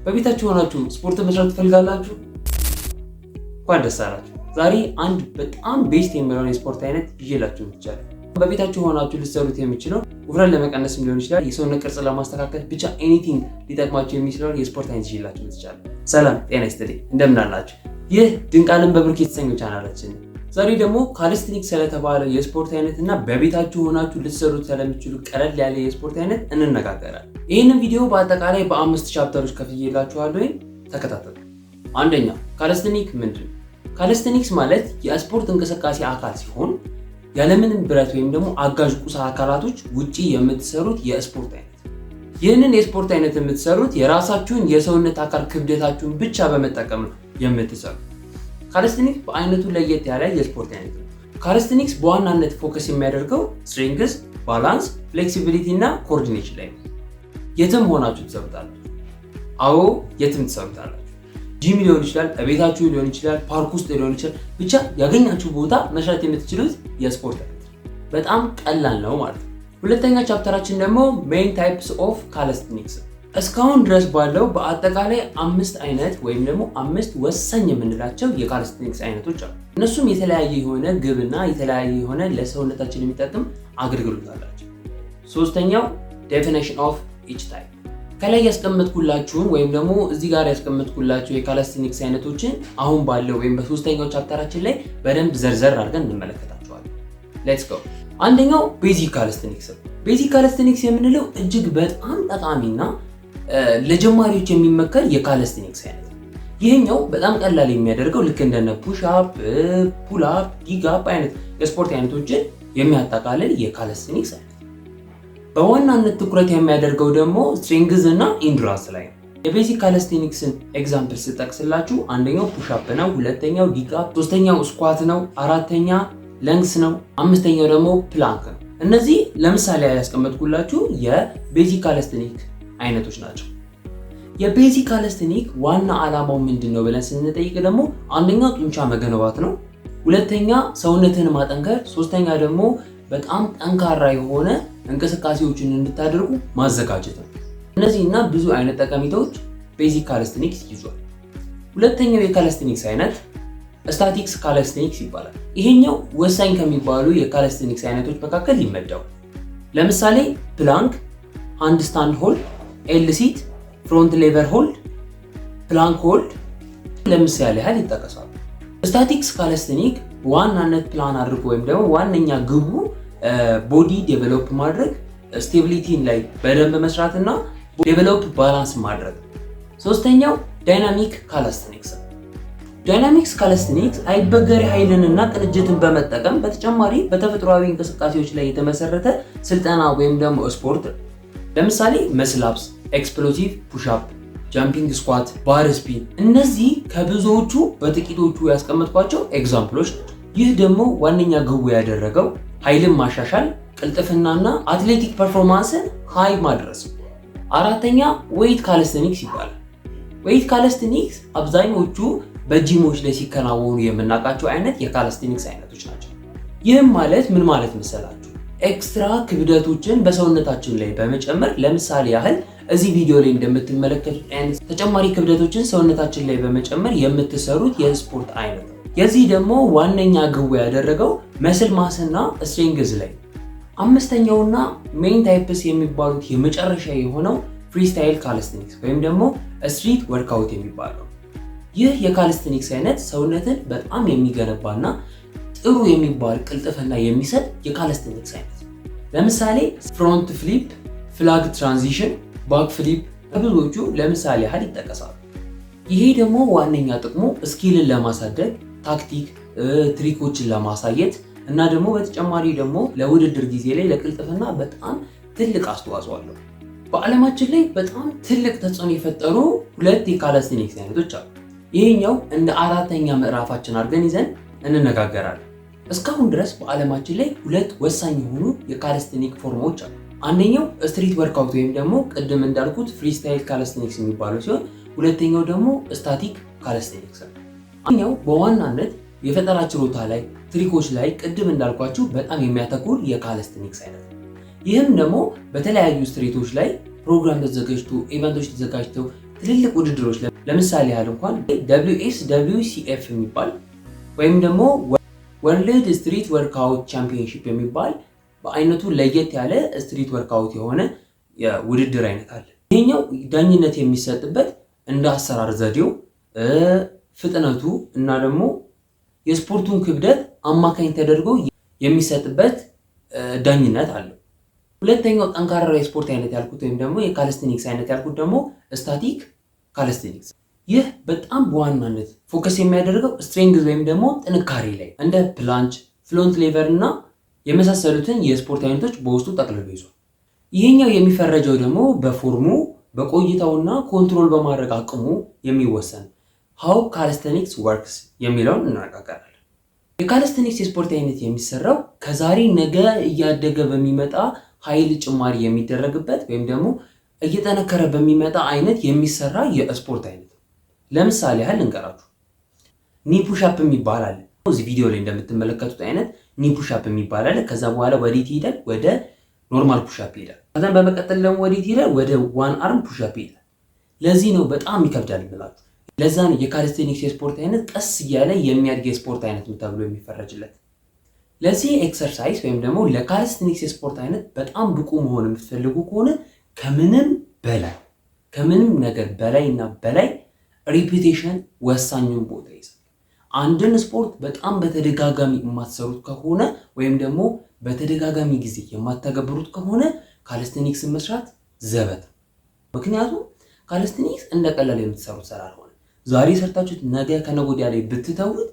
በቤታችሁ ሆናችሁ ስፖርት መስራት ትፈልጋላችሁ? እንኳን ደስ አላችሁ። ዛሬ አንድ በጣም ቤስት የሚለውን የስፖርት አይነት ይዤላችሁ መጥቻለሁ። በቤታችሁ ሆናችሁ ልትሰሩት የሚችለው ውፍረት ለመቀነስም ሊሆን ይችላል፣ የሰውነት ቅርጽ ለማስተካከል ብቻ ኤኒቲንግ ሊጠቅማችሁ የሚችለውን የስፖርት አይነት ይዤላችሁ መጥቻለሁ። ሰላም ጤና ይስጥልኝ፣ እንደምን አላችሁ? ይህ ድንቅ ዓለም በብሩክ የተሰኘው ቻናላችን ነው። ዛሬ ደግሞ ካሊስቴኒክስ ስለተባለው የስፖርት አይነት እና በቤታችሁ ሆናችሁ ልትሰሩት ስለምትችሉ ቀለል ያለ የስፖርት አይነት እንነጋገራለን። ይህንን ቪዲዮ በአጠቃላይ በ5 ቻፕተሮች ከፍዬላችኋለሁ። ተከታተሉ። አንደኛ፣ ካሊስቴኒክ ምንድን ነው? ካሊስቴኒክስ ማለት የስፖርት እንቅስቃሴ አካል ሲሆን ያለምንም ብረት ወይም ደግሞ አጋዥ ቁሳ አካላቶች ውጪ የምትሰሩት የስፖርት አይነት። ይህንን የስፖርት አይነት የምትሰሩት የራሳችሁን የሰውነት አካል ክብደታችሁን ብቻ በመጠቀም ነው የምትሰሩት። ካሊስቴኒክስ በአይነቱ ለየት ያለ የስፖርት አይነት ነው። ካሊስቴኒክስ በዋናነት ፎከስ የሚያደርገው ስትሬንግዝ፣ ባላንስ፣ ፍሌክሲቢሊቲ እና ኮኦርዲኔሽን ላይ ነው። የትም ሆናችሁ ትሰሩታላችሁ። አዎ የትም ትሰሩታላችሁ። ጂም ሊሆን ይችላል፣ ቤታችሁ ሊሆን ይችላል፣ ፓርክ ውስጥ ሊሆን ይችላል። ብቻ ያገኛችሁ ቦታ መስራት የምትችሉት የስፖርት አይነት በጣም ቀላል ነው ማለት ነው። ሁለተኛ ቻፕተራችን ደግሞ ሜይን ታይፕስ ኦፍ ካሊስቴኒክስ። እስካሁን ድረስ ባለው በአጠቃላይ 5 አይነት ወይም ደግሞ 5 ወሳኝ የምንላቸው የካሊስቴኒክስ አይነቶች አሉ። እነሱም የተለያየ የሆነ ግብና የተለያየ የሆነ ለሰውነታችን የሚጠቅም አገልግሎት አላቸው። ሶስተኛው ዴፊኒሽን ኦፍ ኢች ታይፕ። ከላይ ያስቀመጥኩላችሁን ወይም ደግሞ እዚህ ጋር ያስቀመጥኩላችሁ የካሊስቴኒክስ አይነቶችን አሁን ባለው ወይም በሶስተኛው ቻፕተራችን ላይ በደንብ ዘርዘር አድርገን እንመለከታቸዋለን። ሌትስ ጎ። አንደኛው ቤዚክ ካሊስቴኒክስ ነው። ቤዚክ ካሊስቴኒክስ የምንለው እጅግ በጣም ጠቃሚና ለጀማሪዎች የሚመከር የካሊስቴኒክስ አይነት ነው። ይህኛው በጣም ቀላል የሚያደርገው ልክ እንደነ ፑሽ አፕ፣ ፑል አፕ፣ ዲግ አፕ አይነት የስፖርት አይነቶችን የሚያጠቃልል የካሊስቴኒክስ አይነት። በዋናነት ትኩረት የሚያደርገው ደግሞ ስትሬንግዝ እና ኢንዱራንስ ላይ ነው። የቤዚክ ካሊስቴኒክስን ኤግዛምፕል ስጠቅስላችሁ አንደኛው ፑሽ አፕ ነው፣ ሁለተኛው ዲግ አፕ፣ ሶስተኛው ስኳት ነው፣ አራተኛ ለንግስ ነው፣ አምስተኛው ደግሞ ፕላንክ ነው። እነዚህ ለምሳሌ ያስቀመጥኩላችሁ የቤዚክ ካሊስቴኒክ አይነቶች ናቸው። የቤዚክ ካሊስቴኒክ ዋና ዓላማው ምንድን ነው ብለን ስንጠይቅ ደግሞ አንደኛ ጡንቻ መገንባት ነው፣ ሁለተኛ ሰውነትን ማጠንከር፣ ሶስተኛ ደግሞ በጣም ጠንካራ የሆነ እንቅስቃሴዎችን እንድታደርጉ ማዘጋጀት ነው። እነዚህና ብዙ አይነት ጠቀሜታዎች ቤዚክ ካሊስቴኒክስ ይዟል። ሁለተኛው የካሊስቴኒክስ አይነት ስታቲክስ ካሊስቴኒክስ ይባላል። ይሄኛው ወሳኝ ከሚባሉ የካሊስቴኒክስ አይነቶች መካከል ይመደባል። ለምሳሌ ፕላንክ፣ ሃንድ ስታንድ ሆልድ፣ ኤል ሲት፣ ፍሮንት ሌቨር ሆልድ፣ ፕላንክ ሆልድ ለምሳሌ ያህል ይጠቀሳሉ። ስታቲክስ ካሊስቴኒክ በዋናነት ፕላን አድርጎ ወይም ደግሞ ዋነኛ ግቡ ቦዲ ዴቨሎፕ ማድረግ፣ ስቴቢሊቲን ላይ በደንብ መስራት እና ዴቨሎፕ ባላንስ ማድረግ። ሶስተኛው ዳይናሚክ ካሊስቴኒክስ። ዳይናሚክስ ካሊስቴኒክስ አይበገሬ ኃይልንና ቅንጅትን በመጠቀም በተጨማሪ በተፈጥሯዊ እንቅስቃሴዎች ላይ የተመሰረተ ስልጠና ወይም ደግሞ ስፖርት። ለምሳሌ መስል አፕስ፣ ኤክስፕሎሲቭ ፑሽ አፕ፣ ጃምፒንግ ስኳት፣ ባር ስፒን። እነዚህ ከብዙዎቹ በጥቂቶቹ ያስቀመጥኳቸው ኤግዛምፕሎች ናቸው። ይህ ደግሞ ዋነኛ ግቡ ያደረገው ኃይልን ማሻሻል፣ ቅልጥፍናና አትሌቲክ ፐርፎርማንስን ሃይ ማድረስ። አራተኛ ዌይት ካሊስቴኒክስ ይባላል። ዌይት ካሊስቴኒክስ አብዛኞቹ በጂሞች ላይ ሲከናወኑ የምናውቃቸው አይነት የካሊስቴኒክስ አይነቶች ናቸው። ይህም ማለት ምን ማለት መሰላችሁ? ኤክስትራ ክብደቶችን በሰውነታችን ላይ በመጨመር ለምሳሌ ያህል እዚህ ቪዲዮ ላይ እንደምትመለከቱት አይነት ተጨማሪ ክብደቶችን ሰውነታችን ላይ በመጨመር የምትሰሩት የስፖርት አይነት ነው። የዚህ ደግሞ ዋነኛ ግቡ ያደረገው መስል ማስና ስትሬንግዝ ላይ። አምስተኛውና ሜይን ታይፕስ የሚባሉት የመጨረሻ የሆነው ፍሪስታይል ካሊስቴኒክስ ወይም ደግሞ ስትሪት ወርክአውት የሚባለው። ይህ የካሊስቴኒክስ አይነት ሰውነትን በጣም የሚገነባና ጥሩ የሚባል ቅልጥፍና የሚሰጥ የካሊስቴኒክስ አይነት። ለምሳሌ ፍሮንት ፍሊፕ፣ ፍላግ ትራንዚሽን፣ ባክ ፍሊፕ ከብዙዎቹ ለምሳሌ ያህል ይጠቀሳሉ። ይሄ ደግሞ ዋነኛ ጥቅሙ ስኪልን ለማሳደግ፣ ታክቲክ ትሪኮችን ለማሳየት እና ደግሞ በተጨማሪ ደግሞ ለውድድር ጊዜ ላይ ለቅልጥፍና በጣም ትልቅ አስተዋጽኦ አለው። በዓለማችን ላይ በጣም ትልቅ ተጽዕኖ የፈጠሩ 2 የካሊስቴኒክስ አይነቶች አሉ። ይሄኛው እንደ 4ኛ ምዕራፋችን አድርገን ይዘን እንነጋገራለን። እስካሁን ድረስ በዓለማችን ላይ 2 ወሳኝ የሆኑ የካሊስቴኒክ ፎርሞች አሉ። አንደኛው ስትሪት ወርክአውት ወይም ደግሞ ቅድም እንዳልኩት ፍሪስታይል ካሊስቴኒክስ የሚባለው ሲሆን ሁለተኛው ደግሞ ስታቲክ ካሊስቴኒክስ ነው። አንደኛው በዋናነት የፈጠራ ችሎታ ላይ፣ ትሪኮች ላይ ቅድም እንዳልኳችሁ በጣም የሚያተኩር የካሊስቴኒክስ አይነት ነው። ይህም ደግሞ በተለያዩ ስትሬቶች ላይ ፕሮግራም ተዘጋጅቶ ኢቨንቶች ተዘጋጅተው ትልልቅ ውድድሮች ለምሳሌ ያህል እንኳን WSWCF የሚባል ወይም ደግሞ ወርልድ ስትሪት ወርክአውት ቻምፒዮንሺፕ የሚባል በአይነቱ ለየት ያለ ስትሪት ወርክአውት የሆነ የውድድር አይነት አለ። ይሄኛው ዳኝነት የሚሰጥበት እንደ አሰራር ዘዴው፣ ፍጥነቱ እና ደግሞ የስፖርቱን ክብደት አማካኝ ተደርጎ የሚሰጥበት ዳኝነት አለው። ሁለተኛው ጠንካራ የስፖርት አይነት ያልኩት ወይም ደግሞ የካሊስቴኒክስ አይነት ያልኩት ደግሞ ስታቲክ ካሊስቴኒክስ። ይህ በጣም በዋናነት ፎከስ የሚያደርገው ስትሬንግዝ ወይም ደግሞ ጥንካሬ ላይ እንደ ፕላንች፣ ፍሎንት ሌቨር እና የመሳሰሉትን የስፖርት አይነቶች በውስጡ ጠቅልሎ ይዟል። ይሄኛው የሚፈረጀው ደግሞ በፎርሙ በቆይታውና ኮንትሮል በማድረግ አቅሙ የሚወሰን ሃው ካሊስቴኒክስ ወርክስ የሚለውን እናነጋገራለን። የካሊስቴኒክስ የስፖርት አይነት የሚሰራው ከዛሬ ነገ እያደገ በሚመጣ ኃይል ጭማሪ የሚደረግበት ወይም ደግሞ እየጠነከረ በሚመጣ አይነት የሚሰራ የስፖርት አይነት ነው። ለምሳሌ ያህል እንቀራችሁ ኒ ፑሽአፕ የሚባል አለ። እዚህ ቪዲዮ ላይ እንደምትመለከቱት አይነት ኒ ፑሽአፕ የሚባል አለ። ከዛ በኋላ ወዴት ይሄዳል? ወደ ኖርማል ፑሽአፕ ይሄዳል። ከዛም በመቀጠል ደግሞ ወዴት ይሄዳል? ወደ ዋን አርም ፑሽአፕ ይሄዳል። ለዚህ ነው በጣም ይከብዳል ብላችሁ። ለዛ ነው የካሊስቴኒክስ የስፖርት አይነት ቀስ እያለ የሚያድግ የስፖርት አይነት ተብሎ የሚፈረጅለት። ለዚህ ኤክሰርሳይዝ ወይም ደግሞ ለካሊስቴኒክስ የስፖርት አይነት በጣም ብቁ መሆን የምትፈልጉ ከሆነ ከምንም ነገር በላይ ሪፒቴሽን ወሳኙን ቦታ ይይዛል። አንድን ስፖርት በጣም በተደጋጋሚ የማትሰሩት ከሆነ ወይም ደግሞ በተደጋጋሚ ጊዜ የማትተገብሩት ከሆነ ካሊስቴኒክስን መስራት ዘበት። ምክንያቱም ካሊስቴኒክስ እንደቀላል የምትሰሩት ስራ አልሆነ። ዛሬ ሰርታችሁት ነገ ከነገ ወዲያ ላይ ብትተውት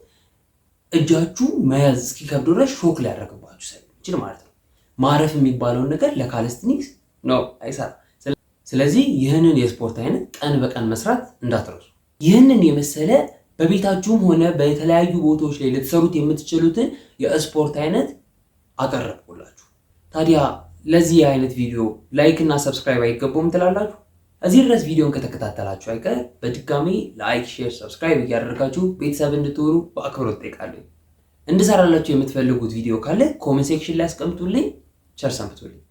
እጃችሁ መያዝ እስኪከብድ ድረስ ሾክ ሊያደርግባችሁ ስለሚችል ማለት ነው። ማረፍ የሚባለውን ነገር ለካሊስቴኒክስ ነው አይሰራም። ስለዚህ ይህንን የስፖርት አይነት ቀን በቀን መስራት እንዳትረሱ። ይህንን የመሰለ በቤታችሁም ሆነ በተለያዩ ቦታዎች ላይ ልትሰሩት የምትችሉትን የስፖርት አይነት አቀረብኩላችሁ። ታዲያ ለዚህ አይነት ቪዲዮ ላይክ እና ሰብስክራይብ አይገባውም ትላላችሁ? እዚህ ድረስ ቪዲዮን ከተከታተላችሁ አይቀር በድጋሚ ላይክ፣ ሼር፣ ሰብስክራይብ እያደረጋችሁ ቤተሰብ እንድትሆኑ በአክብሮት ጠይቃለሁ። እንድሰራላችሁ የምትፈልጉት ቪዲዮ ካለ ኮሜንት ሴክሽን ላይ አስቀምጡልኝ። ቸር ሰንብቱልኝ።